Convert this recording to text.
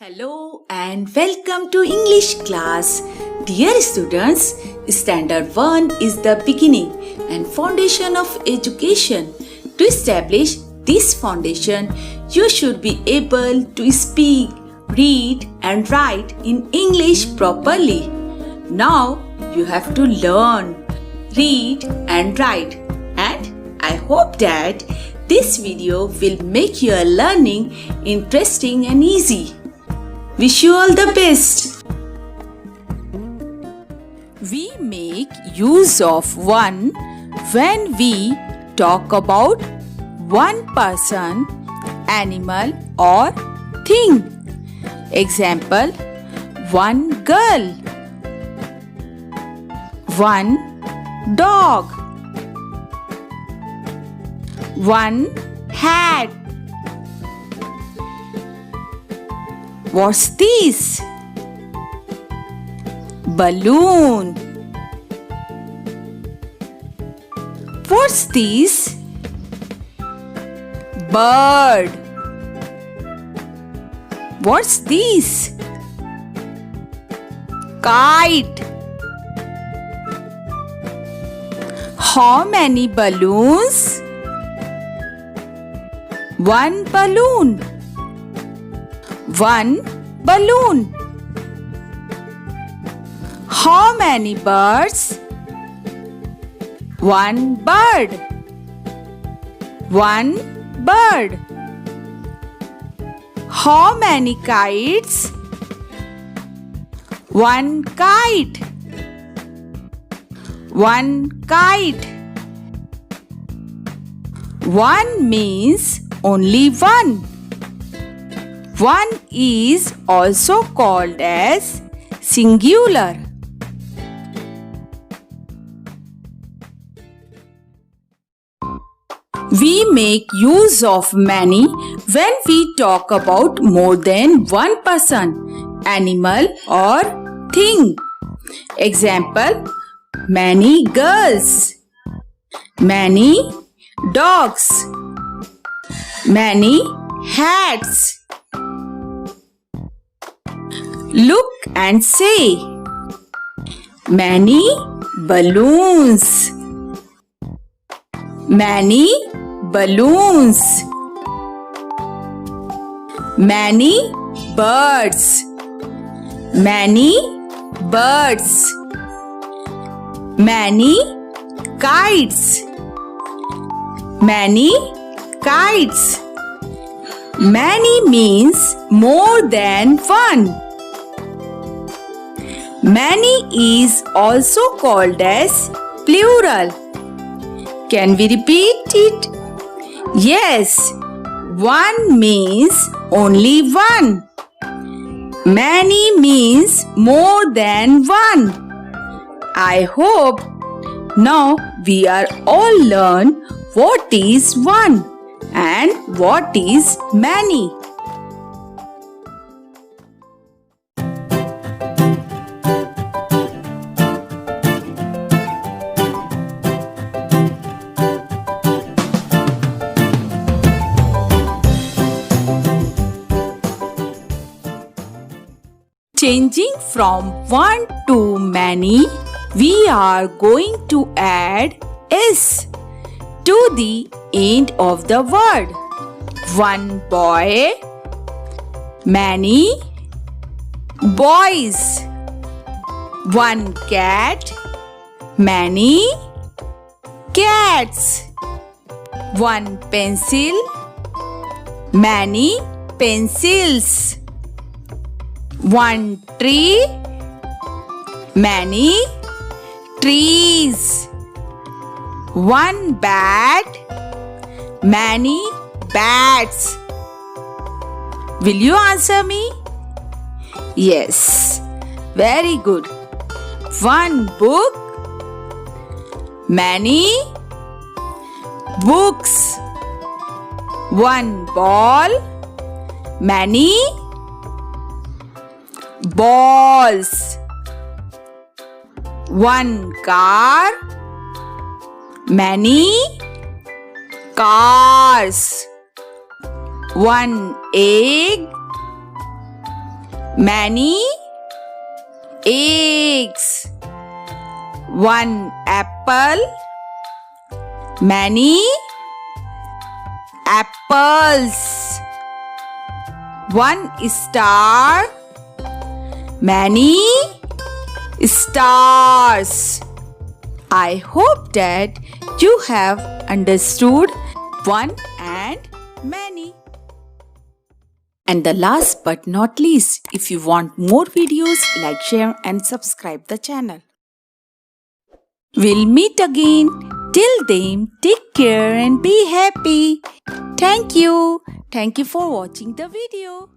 Hello and welcome to English class. Dear students, Standard 1 is the beginning and foundation of education. To establish this foundation, you should be able to speak, read and write in English properly. Now you have to learn, read and write, and I hope that this video will make your learning interesting and easy. Wish you all the best. We make use of one when we talk about one person, animal or thing. Example, one girl, one dog, one hat. What's this? Balloon. What's this? Bird. What's this? Kite. How many balloons? One balloon. One balloon. How many birds? One bird. One bird. How many kites? One kite. One kite. One means only one. One is also called as singular. We make use of many when we talk about more than one person, animal or thing. Example, many girls, many dogs, many hats. Look and say, many balloons, many balloons, many birds, many birds, many kites, many kites. Many means more than one. Many is also called as plural. Can we repeat it? Yes, one means only one. Many means more than one. I hope now we are all learn what is one and what is many. Changing from one to many, we are going to add s to the end of the word. One boy, many boys. One cat, many cats. One pencil, many pencils. One tree, many trees. One bat, many bats. Will you answer me? Yes, very good. One book, many books. One ball, many balls. One car, many cars. One egg, Many eggs. 1 apple. Many apples. 1 star. Many stars. I hope that you have understood one and many. And the last but not least, if you want more videos, like, share and subscribe the channel. We'll meet again. Till then, take care and be happy. Thank you. Thank you for watching the video.